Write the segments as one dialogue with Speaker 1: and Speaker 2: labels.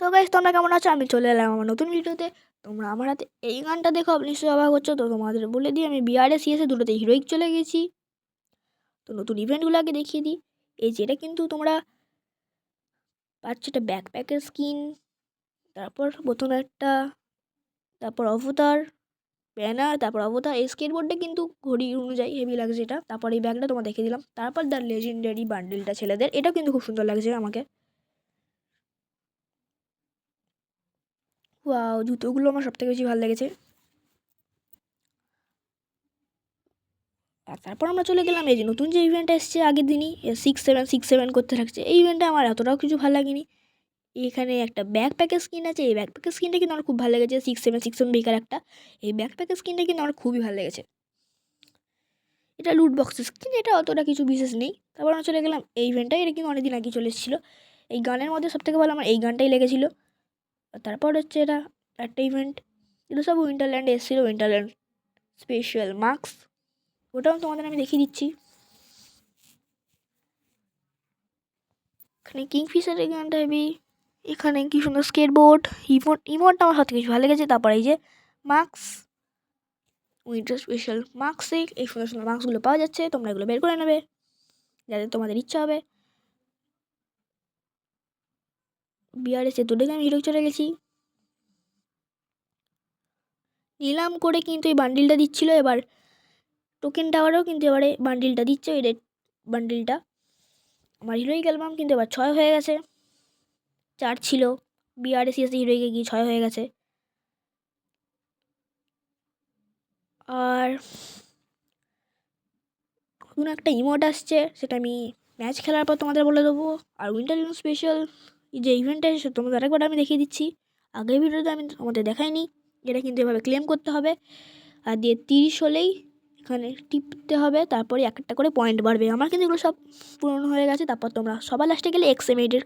Speaker 1: তো গাইস, তোমরা কেমন আছো? আমি চলে এলাম আমার নতুন ভিডিওতে। তোমরা আমার হাতে এই গানটা দেখো, আপনি নিশ্চয়ই অবাক হচ্ছ। তো তোমাদের বলে দিই, আমি বিআরএ সিএসএ দুটোতে হিরোইক চলে গেছি। তো নতুন ইভেন্টগুলো আগে দেখিয়ে দিই। এই যেটা কিন্তু তোমরা পাচ্ছ, এটা ব্যাকপ্যাকের স্কিন, তারপর বোতল একটা, তারপর অবতার ব্যানার, তারপর অবতার। এই স্কেটবোর্ডটা কিন্তু ঘড়ি অনুযায়ী হেভি লাগছে এটা। তারপর এই ব্যাগটা তোমার দেখিয়ে দিলাম। তারপর দ্য লেজেন্ডারি বান্ডিলটা ছেলেদের, এটাও কিন্তু খুব সুন্দর লাগছে আমাকে। ওয়াও, জুতোগুলো আমার সবথেকে বেশি ভালো লেগেছে। আর তারপর আমরা চলে গেলাম এই যে নতুন যে ইভেন্ট এসছে আগের দিনই, 6-7-6-7 করতে থাকছে। এই ইভেন্টটা আমার এতটাও কিছু ভালো লাগেনি। এখানে একটা ব্যাকপ্যাকের স্কিন আছে, এই ব্যাকপ্যাকের স্কিনটা কিন্তু আমার খুব ভালো লেগেছে। 6-7-6-7 বেকার একটা, এই ব্যাকপ্যাকের স্কিনটা কিন্তু আমার খুবই ভালো লেগেছে। এটা লুট বক্সের স্কিন, এটা অতটা কিছু বিশেষ নেই। তারপর আমরা চলে গেলাম এই ইভেন্টটা, এটা কিন্তু অনেকদিন আগে চলে এসেছিলো। এই গানের মধ্যে সবথেকে ভালো আমার এই গানটাই লেগেছিলো। তারপর হচ্ছে এটা একটা ইভেন্ট, এটা সব উইন্টারল্যান্ডে এসেছিলো, উইন্টারল্যান্ড স্পেশাল মার্কস। ওটাও তোমাদের আমি দেখিয়ে দিচ্ছি। এখানে কিংফিশারের গানটা হেবি। এখানে কি সুন্দর স্কেটবোর্ড, ইমোটটা আমার সবথেকে কিছু ভালো লেগেছে। তারপর এই যে মার্কস, উইন্টার স্পেশাল মার্কসে এই সুন্দর সুন্দর মার্কসগুলো পাওয়া যাচ্ছে। তোমরা এগুলো বের করে নেবে যাতে তোমাদের ইচ্ছা হবে। বিআরএসে তো দেখে আমি হিরো চলে গেছি। নিলাম করে কিন্তু এই বান্ডিলটা দিচ্ছিলো। এবার টোকেন টাওয়ারেও কিন্তু এবারে বান্ডিলটা দিচ্ছে, এই রেড বান্ডিলটা। আমার হিরোইক অ্যালবাম কিন্তু এবার 6 হয়ে গেছে, 4 ছিল। বিআরএসিএসে হিরোইকে গিয়ে 6 হয়ে গেছে। আর নতুন একটা ইমোট আসছে, সেটা আমি ম্যাচ খেলার পর তোমাদের বলে দেবো। আর উইন্টার স্পেশাল যে ইভেন্টটা এসে তোমাদের আরেকবার আমি দেখিয়ে দিচ্ছি। আগের ভিডিওতে আমি তোমাদের দেখাইনি। এটা কিন্তু এভাবে ক্লেম করতে হবে, আর দিয়ে 30 হলেই এখানে টিপতে হবে। তারপরে এক একটা করে পয়েন্ট বাড়বে। আমার কিন্তু এগুলো সব পূরণ হয়ে গেছে। তারপর তোমরা সবার লাস্টে গেলে এক্সএমএইটের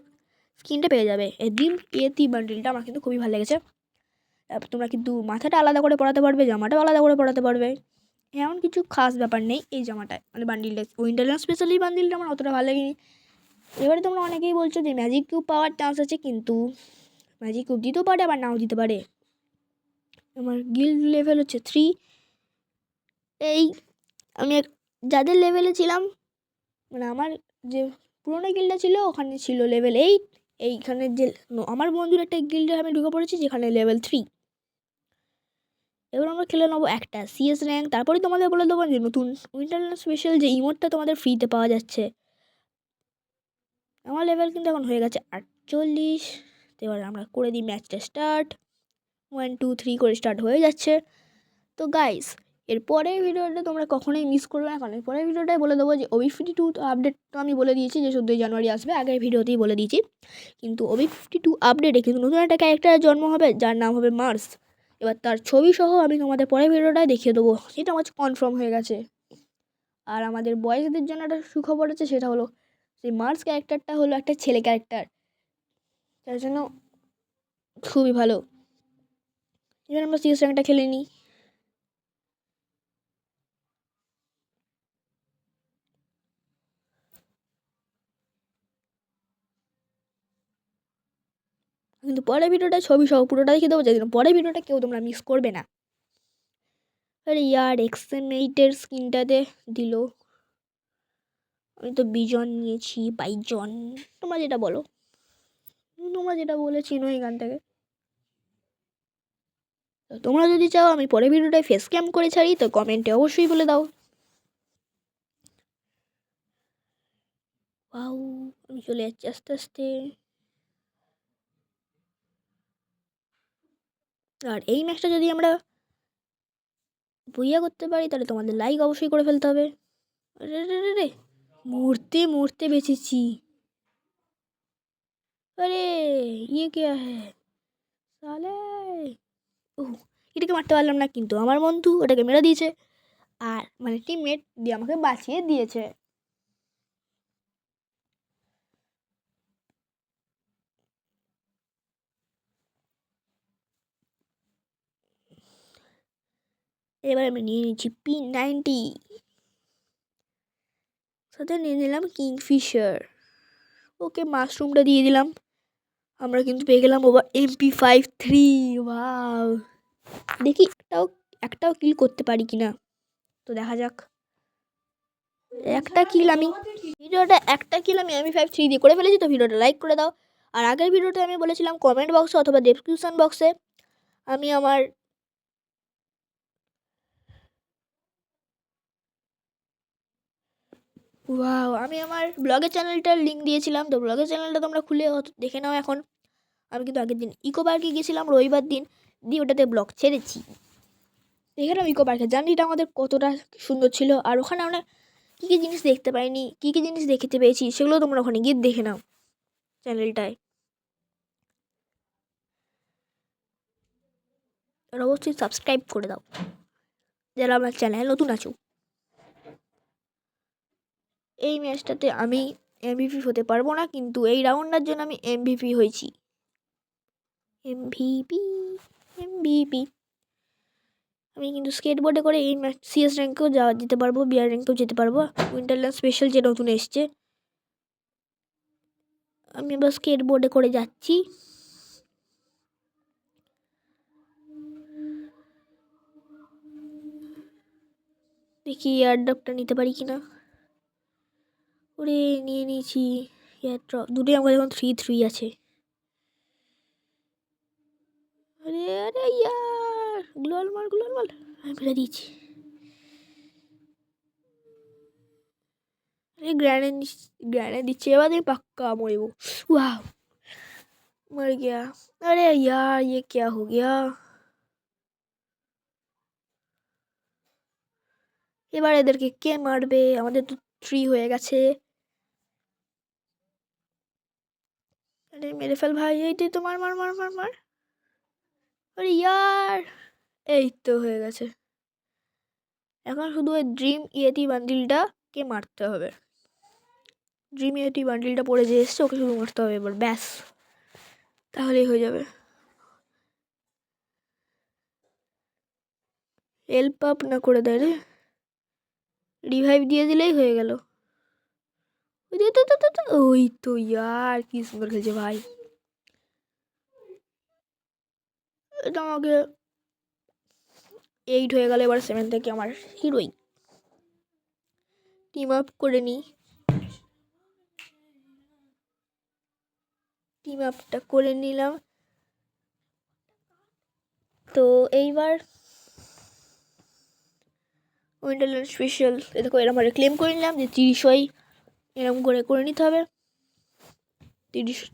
Speaker 1: স্কিনটা পেয়ে যাবে। এই ডিম এতি বান্ডিলটা আমার কিন্তু খুবই ভালো লেগেছে। তারপর তোমরা কিন্তু মাথাটা আলাদা করে পরাতে পারবে, জামাটাও আলাদা করে পরাতে পারবে। এমন কিছু খাস ব্যাপার নেই এই জামাটায়, মানে বান্ডিলটা, উইন্টারল্যান্ড স্পেশালি বান্ডিলটা আমার অতটা ভালো লাগেনি। এবারে তোমরা অনেকেই বলছো যে ম্যাজিক কিউব পাওয়ার চান্স আছে, কিন্তু ম্যাজিক কিউব দিতেও পারে আবার নাও দিতে পারে। আমার গিল্ড লেভেল হচ্ছে 3। এই আমি যাদের লেভেলে ছিলাম, মানে আমার যে পুরোনো গিল্ডটা ছিল ওখানে ছিল লেভেল 8। এইখানে যে আমার বন্ধুর একটা গিল্ডে আমি ঢুকে পড়েছি যেখানে লেভেল 3। এবার আমরা খেলে নেবো একটা সিএস র্যাঙ্ক। তারপরে তোমাদের বলে দেবো যে নতুন উইন্টারল্যান্ড স্পেশাল যে ইমোটটা তোমাদের ফ্রিতে পাওয়া যাচ্ছে। আমার লেভেল কিন্তু এখন হয়ে গেছে 48। তো এবার আমরা করে দিই ম্যাচটা স্টার্ট। 1 2 3 করে স্টার্ট হয়ে যাচ্ছে। তো গাইস, এর পরের ভিডিওটা তোমরা কখনোই মিস করবে না, কারণ এর পরের ভিডিওটাই বলে দেবো যে OB52 আপডেট। তো আমি বলে দিয়েছি যে 14 জানুয়ারি আসবে, আগের ভিডিওতেই বলে দিয়েছি। কিন্তু OB52 আপডেটে কিন্তু নতুন একটা ক্যারেক্টারের জন্ম হবে, যার নাম হবে মার্স। এবার তার ছবি সহ আমি তোমাদের পরের ভিডিওটায় দেখিয়ে দেবো, সেটা আমার কনফার্ম হয়ে গেছে। আর আমাদের বয়েজদের জন্য একটা সুখবর আছে, সেটা হলো সেই মার্স ক্যারেক্টারটা হলো একটা ছেলে ক্যারেক্টার, তার জন্য খুবই ভালো। এবার আমরা সিএস র্যাঙ্কটা খেলে নিই। কিন্তু পরের ভিডিওটা ছবি সহ পুরোটা দেখে দেবো, যাই পরের ভিডিওটা কেউ তোমরা মিস করবে না। আরে ইয়ার, এক্সএম8-এর স্কিনটাতে দিল। আমি তো বিজন নিয়েছি, বাইজন, তোমরা যেটা বলো, তোমরা যেটা বলে চিনো এই গানটাকে। তো তোমরা যদি চাও আমি পরের ভিডিওটায় ফেস ক্যাম করে ছাড়ি, তো কমেন্টে অবশ্যই বলে দাও। ওয়াও, আমি চলে যাচ্ছি আস্তে আস্তে। আর এই ম্যাচটা যদি আমরা বইয়া করতে পারি, তাহলে তোমাদের লাইক অবশ্যই করে ফেলতে হবে। রে রে রে রে, মরতে মরতে বেঁচেছি। আরে ইয়ে কে হ্যাঁ সালে, ওহ, এটাকে মারতে পারলাম না, কিন্তু আমার বন্ধু ওটাকে মেরে দিয়েছে। আর মানে টিমমেট দিয়ে আমাকে বাঁচিয়ে দিয়েছে। এবার আমি নিয়ে নিচ্ছি P90, সাথে নিয়ে নিলাম কিংফিশার। ওকে মাশরুমটা দিয়ে দিলাম। আমরা কিন্তু পেয়ে গেলাম ওভার MP53। ওয়াও, দেখি একটাও কিল করতে পারি কিনা, তো দেখা যাক। একটা কিল আমি MP53 দিয়ে করে ফেলেছি। তো ভিডিওটা লাইক করে দাও। আর আগের ভিডিওতে আমি বলেছিলাম কমেন্ট বক্সে অথবা ডেসক্রিপশন বক্সে আমি আমার ব্লগের চ্যানেলটার লিঙ্ক দিয়েছিলাম। তো ব্লগের চ্যানেলটা তোমরা খুলে দেখে নাও। এখন আমি কিন্তু আগের দিন ইকো পার্কে গিয়েছিলাম রবিবার দিন, দিয়ে ওটাতে ব্লগ ছেড়েছি। দেখে নাও ইকো পার্কের জার্নিটা আমাদের কতটা সুন্দর ছিল। আর ওখানে আমরা কী কী জিনিস দেখতে পাইনি, কী কী জিনিস দেখতে পেয়েছি, সেগুলো তোমরা ওখানে গিয়ে দেখে নাও চ্যানেলটায়। আর অবশ্যই সাবস্ক্রাইব করে দাও যারা আমার চ্যানেল নতুন আছো। এই ম্যাচটাতে আমি MVP হতে পারবো না, কিন্তু এই রাউন্ডটার জন্য আমি MVP হয়েছি। এমভিপি আমি কিন্তু স্কেটবোর্ডে করে এই CS র্যাঙ্কেও যেতে পারবো, বিআর র্যাঙ্কেও যেতে পারবো। উইন্টারল্যান্ড স্পেশাল যে নতুন এসছে, আমি এবার স্কেটবোর্ডে করে যাচ্ছি। দেখি এয়ারড্রপটা নিতে পারি কিনা। ওরে নিয়ে নিয়েছি এয়ারড্রপ, দুটোই আমার এখন 3-3 আছে। আরে আরে ইয়ার গ্লোয়াল মার আমি ফেলে দিয়েছি। ग्रेनेड दिच्छे बाद में पक्का मरबो। वाह, मर गया। अरे यार ये क्या हो गया। এবার এদেরকে কে মারবে, আমাদের তো 3 হয়ে গেছে। আরে মেরে ফেল ভাই, এইটাই তো মার মার মার মার মার। আরে ইয়ার, এই তো হয়ে গেছে। এখন শুধু ওই ড্রিম ইয়েটি বান্ডিলটাকে মারতে হবে। ড্রিম ইয়েটি বান্ডিলটা পড়ে যে এসছে ওকে শুধু মারতে হবে এবার, ব্যাস তাহলেই হয়ে যাবে। হেল্প আপ না করে দেয় রে, রিভাইভ দিয়ে দিলেই হয়ে গেল। ওই তো ইয়ার কি সুন্দর খেলছে ভাই। এটা আমাকে 8 হয়ে গেল, এবার 7 থেকে আমার হিরোই। টিম আপ করে নিই, টিম আপটা করে নিলাম। তো এইবার উইন্টারল্যান্ড স্পেশাল দেখো এরকম আমরা ক্লেম করে নিলাম যে 30 হয়, এরকম করে নিতে হবে।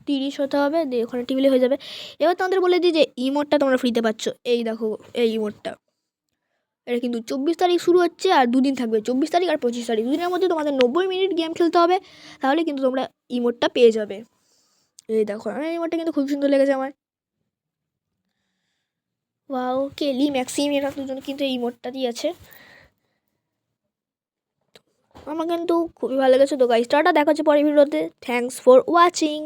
Speaker 1: 30 হতে হবে, দিয়ে ওখানে টেবিলে হয়ে যাবে। এবার তোমাদের বলে দিই যে ইমোটটা তোমরা ফ্রিতে পাচ্ছ। এই দেখো এই ইমোটটা, এটা কিন্তু 24 তারিখ শুরু হচ্ছে আর 2 দিন থাকবে, 24 তারিখ আর 25 তারিখ। 2 দিনের মধ্যে তোমাদের 90 মিনিট গেম খেলতে হবে, তাহলে কিন্তু তোমরা ইমোটটা পেয়ে যাবে। এই দেখো আমার ইমোটটা কিন্তু খুব সুন্দর লেগেছে আমার। ওয়াও, কেলি ম্যাক্সিম এরা দুজন কিন্তু এই ইমোটটাই আছে। আমার কিন্তু খুবই ভালো লেগেছে। তো গাইস টাটা, দেখা হচ্ছে পরের ভিডিওতে। Thanks for watching.